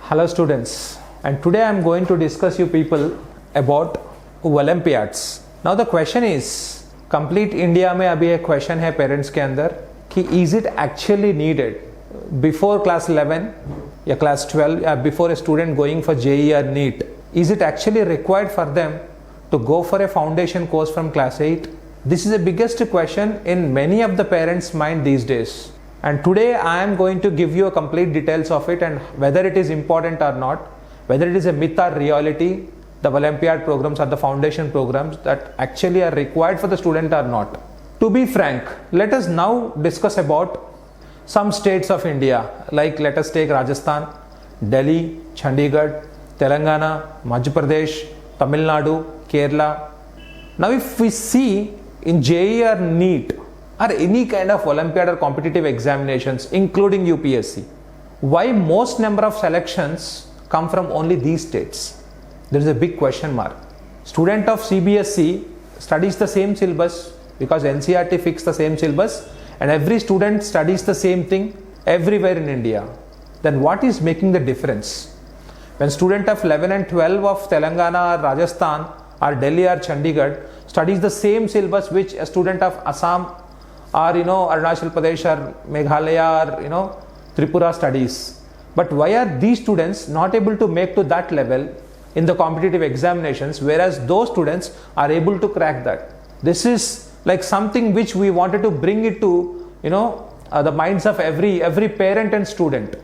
Hello students, and today I am going to discuss you people about Olympiads. Now the question is, complete India में अभी एक question है parents के अंदर कि is it actually needed before class 11 या class 12 या before a student going for JEE or NEET, is it actually required for them to go for a foundation course from class 8? This is the biggest question in many of the parents' mind these days. And today I am going to give you a complete details of it and whether it is important or not, whether it is a myth or reality, the Olympiad programs or the foundation programs that actually are required for the student or not. To be frank, let us now discuss about some states of India, like let us take Rajasthan, Delhi, Chandigarh, Telangana, Madhya Pradesh, Tamil Nadu, Kerala. Now if we see in JEE or NEET, or any kind of Olympiad or competitive examinations, including UPSC, why most number of selections come from only these states? There is a big question mark. Student of CBSE studies the same syllabus because NCERT fixed the same syllabus and every student studies the same thing everywhere in India. Then what is making the difference? When student of 11 and 12 of Telangana or Rajasthan or Delhi or Chandigarh studies the same syllabus which a student of Assam or Arunachal Pradesh or Meghalaya or Tripura studies. But why are these students not able to make to that level in the competitive examinations, whereas those students are able to crack that? This is like something which we wanted to bring it to the minds of every parent and student.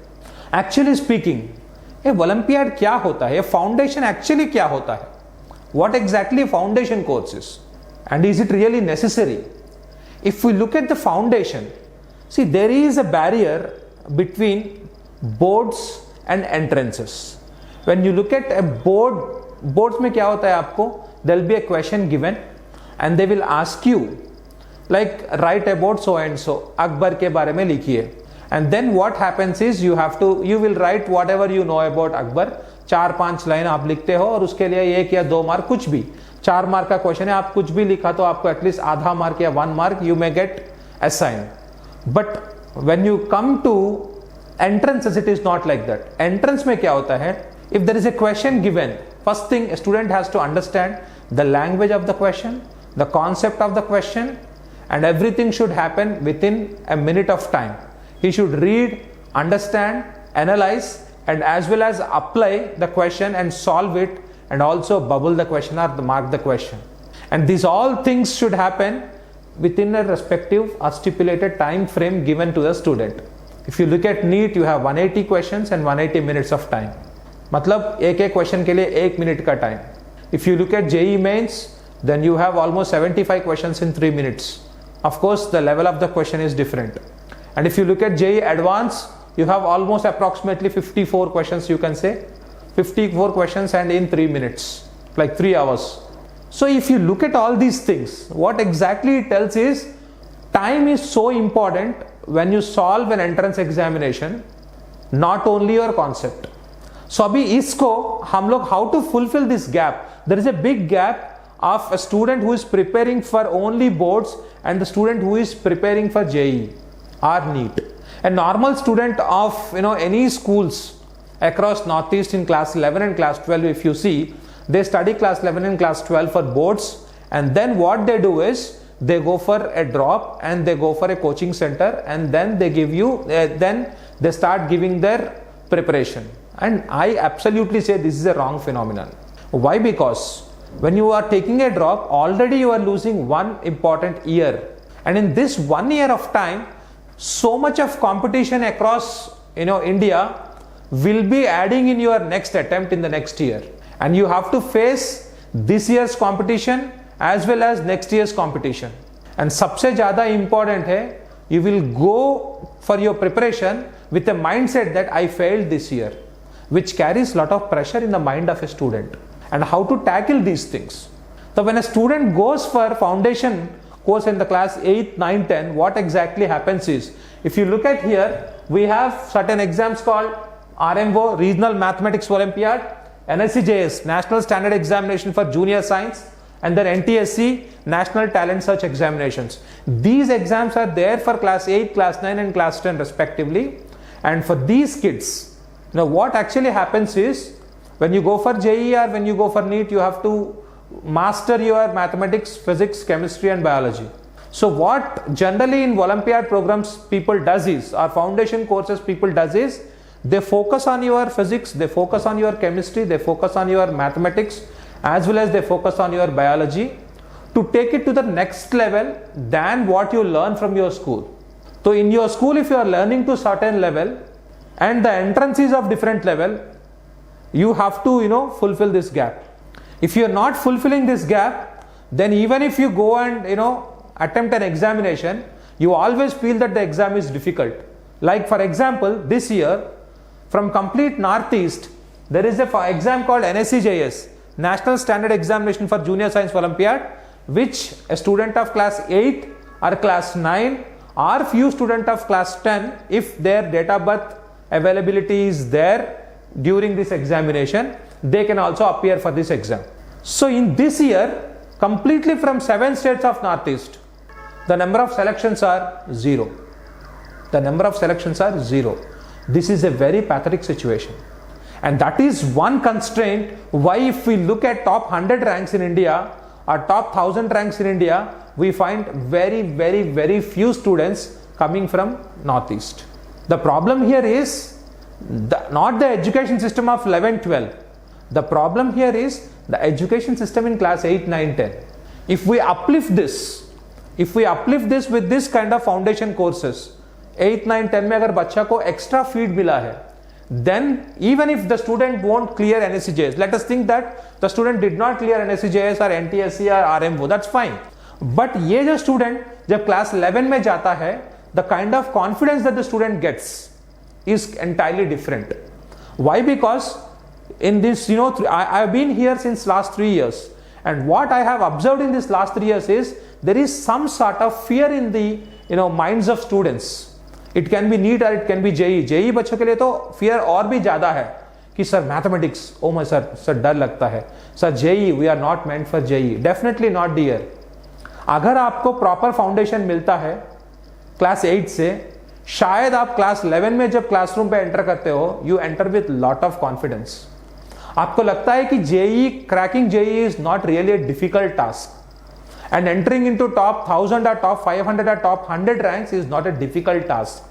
Actually speaking, a Olympiad क्या होता है? A foundation actually क्या होता है? What exactly a foundation course is? And is it really necessary? If we look at the foundation, see there is a barrier between boards and entrances. When you look at a boards में क्या होता है आपको? There will be a question given and they will ask you like write about so and so, Akbar के बारे में लिखिए. And then what happens is you will write whatever you know about Akbar. 4-5 line आप लिखते हो और उसके लिए 1 या 2 मार्क कुछ भी. 4 मार्क का क्वेश्चन है, आप कुछ भी लिखा तो आपको एटलीस्ट आधा मार्क या 1 mark you may get assign. But when you come to entrances it is not like that. Entrance में क्या होता है? If there is a question given, first thing student has to understand the language of the question, the concept of the question, and everything should happen within a minute of time. He should read, understand, analyze, and as well as apply the question and solve it, and also bubble the question or mark the question. And these all things should happen within a respective or stipulated time frame given to the student. If you look at NEET, you have 180 questions and 180 minutes of time. मतलब एक question के लिए 1 minute का time. If you look at JEE mains, then you have almost 75 questions in 3 minutes. Of course, the level of the question is different. And if you look at JEE Advanced, you have almost approximately 54 questions, you can say 54 questions and in 3 minutes, like 3 hours. So if you look at all these things, what exactly it tells is time is so important when you solve an entrance examination, not only your concept. So अभी इसको हम लोग how to fulfill this gap? There is a big gap of a student who is preparing for only boards and the student who is preparing for JEE or NEET. A normal student of any schools across Northeast in class 11 and class 12, if you see, they study class 11 and class 12 for boards, and then what they do is they go for a drop and they go for a coaching center, and then they give you then they start giving their preparation. And I absolutely say this is a wrong phenomenon. Why? Because when you are taking a drop, already you are losing one important year, and in this 1 year of time, so much of competition across India will be adding in your next attempt in the next year, and you have to face this year's competition as well as next year's competition. And सबसे ज़्यादा important है, you will go for your preparation with a mindset that I failed this year, which carries lot of pressure in the mind of a student. And how to tackle these things? So when a student goes for foundation course in the class 8, 9, 10, what exactly happens is, if you look at here, we have certain exams called RMO, Regional Mathematics Olympiad, NSCJS, National Standard Examination for Junior Science, and then NTSC, National Talent Search Examinations. These exams are there for class 8, class 9 and class 10 respectively. And for these kids, Now what actually happens is when you go for JEE or when you go for NEET, you have to master your mathematics, physics, chemistry and biology. So what generally in Olympiad programs people does is, or foundation courses people does is, they focus on your physics, they focus on your chemistry, they focus on your mathematics, as well as they focus on your biology to take it to the next level than what you learn from your school. So in your school, if you are learning to certain level and the entrance is of different level, you have to fulfill this gap. If you are not fulfilling this gap, then even if you go and attempt an examination, you always feel that the exam is difficult. Like for example, this year from complete Northeast, there is a exam called NSCJS, National Standard Examination for Junior Science Olympiad, which a student of class 8 or class 9 or few student of class 10, if their date of birth availability is there during this examination, they can also appear for this exam. So in this year, completely from 7 states of Northeast, the number of selections are 0. The number of selections are 0. This is a very pathetic situation. And that is one constraint why if we look at top 100 ranks in India or top 1000 ranks in India, we find very few students coming from Northeast. The problem here is not the education system of 11, 12. The problem here is the education system in class 8, 9, 10. If we uplift this with this kind of foundation courses, 8, 9, 10 में अगर बच्चा को extra feed मिला है, then even if the student won't clear NSCJS, let us think that the student did not clear NSCJS or NTSC or RMO, that's fine. But ये जो student जब class 11 में जाता है, the kind of confidence that the student gets is entirely different. Why? Because in this, I have been here since last 3 years, and what I have observed in this last 3 years is there is some sort of fear in the minds of students. It can be NEET or it can be JEE. JEE बच्चों के लिए तो fear और भी ज़्यादा है कि sir mathematics, oh my sir डर लगता है, sir JEE we are not meant for JEE. Definitely not dear. अगर आपको प्रॉपर फाउंडेशन मिलता है क्लास 8 से, शायद आप क्लास 11 में जब क्लासरूम पे एंटर करते हो, you enter with lot of confidence. आपको लगता है कि cracking JEE is not really a difficult task, and entering into top 1000 or top 500 or top 100 ranks is not a difficult task.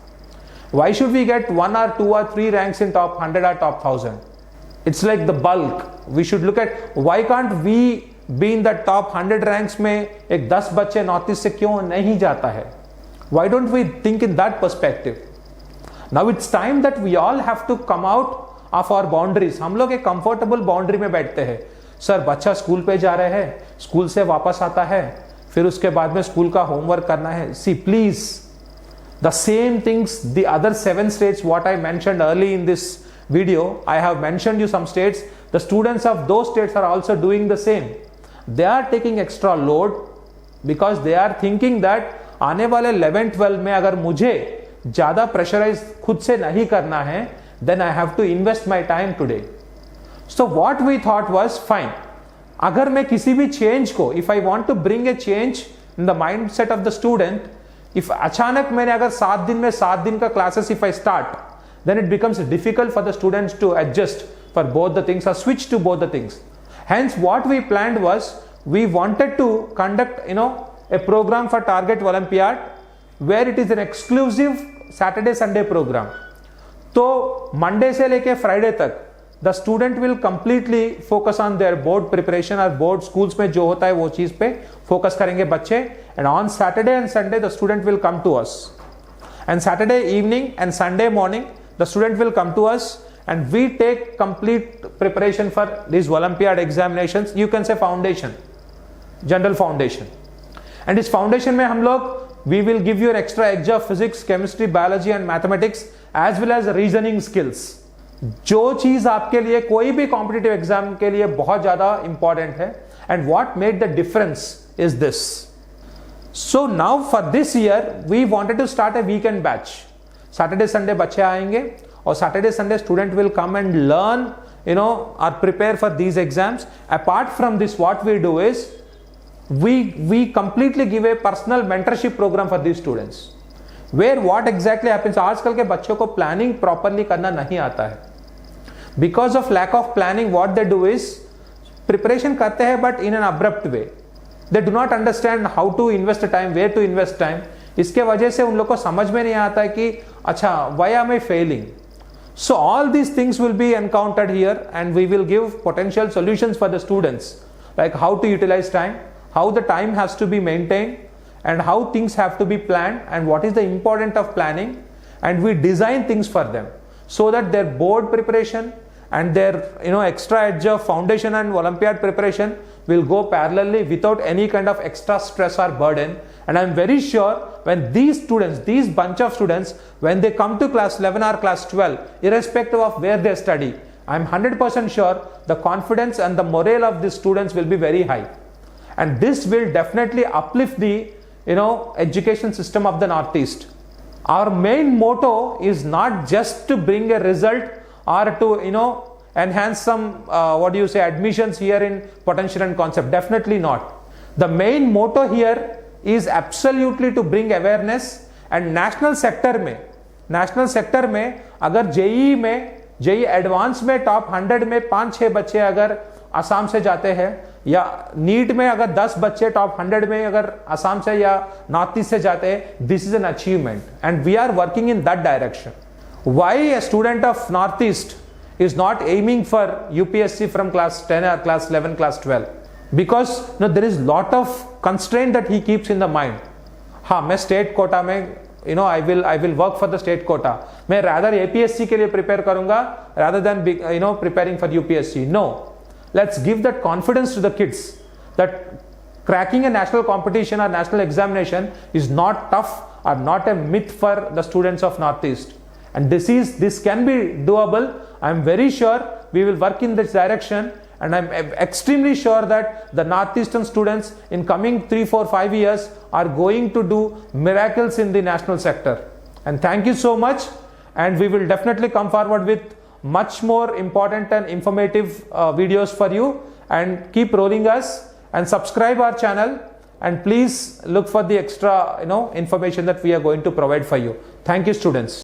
Why should we get 1 or 2 or 3 ranks in top 100 or top 1000? It's like the bulk. We should look at why can't we be in the top 100 ranks में एक 10 बच्चे north east से क्यों नहीं जाता है? Why don't we think in that perspective? Now it's time that we all have to come out of our boundaries. हम लोग एक comfortable boundary में बैठते हैं. सर बच्चा स्कूल पे जा रहे हैं, स्कूल से वापस आता है, फिर उसके बाद में स्कूल का होमवर्क करना है. See please the same things the other 7 states what I mentioned early in this video, I have mentioned you some states. The students of those states are also doing the same. They are taking extra load because they are thinking that आने वाले 11, 12 में अगर मुझे ज्यादा pressurise खुद से नहीं करना है, then I have to invest my time today. So what we thought was fine. अगर मैं किसी भी चेंज को, if I want to bring a change in the mindset of the student, if अचानक मैंने अगर 7 दिन में 7 दिन का classes if I start, then it becomes difficult for the students to adjust for both the things or switch to both the things. Hence what we planned was we wanted to conduct a program for Target Olympiad where it is an exclusive Saturday Sunday program. तो Monday से लेके Friday तक the student will completely focus on their board preparation और board schools में जो होता है वो चीज पे focus करेंगे बच्चे, and on Saturday and Sunday the student will come to us, and Saturday evening and Sunday morning the student will come to us and we take complete preparation for these Olympiad examinations. You can say foundation, general foundation, and this foundation में हम लोग we will give you an extra edge of physics, chemistry, biology and mathematics as well as reasoning skills. जो चीज आपके लिए कोई भी competitive exam के लिए बहुत ज्यादा इंपॉर्टेंट है. And what made the difference is this. So now for this year we wanted to start a weekend batch. Saturday Sunday बच्चे आएंगे और Saturday Sunday student will come and learn or prepare for these exams. Apart from this what we do is we completely give a personal mentorship program for these students where what exactly happens, आजकल के बच्चों को planning properly करना नहीं आता है. Because of lack of planning, what they do is preparation करते हैं but in an abrupt way. They do not understand how to invest time, where to invest time. इसके वजह से उन लोग को समझ में नहीं आता है कि अच्छा why am I failing? So all these things will be encountered here and we will give potential solutions for the students, like how to utilize time, how the time has to be maintained, and how things have to be planned, and what is the importance of planning, and we design things for them so that their board preparation and their extra edge of foundation and Olympiad preparation will go parallelly without any kind of extra stress or burden. And I'm very sure when these students, these bunch of students, when they come to class 11 or class 12, irrespective of where they study, I'm 100% sure the confidence and the morale of these students will be very high. And this will definitely uplift the education system of the Northeast. Our main motto is not just to bring a result or to enhance some admissions here in potential and concept. Definitely not. The main motto here is absolutely to bring awareness. And national sector में अगर JEE advance में top 100 में 5-6 बच्चे अगर आसाम से जाते हैं, या नीट में अगर 10 बच्चे टॉप 100 में अगर आसाम से या नॉर्थ ईस्ट से जाते हैं, this is an achievement and we are working in that direction. Why a student of North East is not aiming for UPSC from class 10 or class 11, class 12? Because there is lot of constraint that he keeps in the mind. हाँ, मैं state quota में I will work for the state quota. मैं rather APSC के लिए prepare करूंगा rather than preparing for UPSC. No, let's give that confidence to the kids that cracking a national competition or national examination is not tough or not a myth for the students of Northeast. And this can be doable. I'm very sure we will work in this direction, and I'm extremely sure that the Northeastern students in coming 3, 4, 5 years are going to do miracles in the national sector. And thank you so much, and we will definitely come forward with much more important and informative videos for you. And keep rolling us and subscribe our channel, and please look for the extra information that we are going to provide for you. Thank you, students.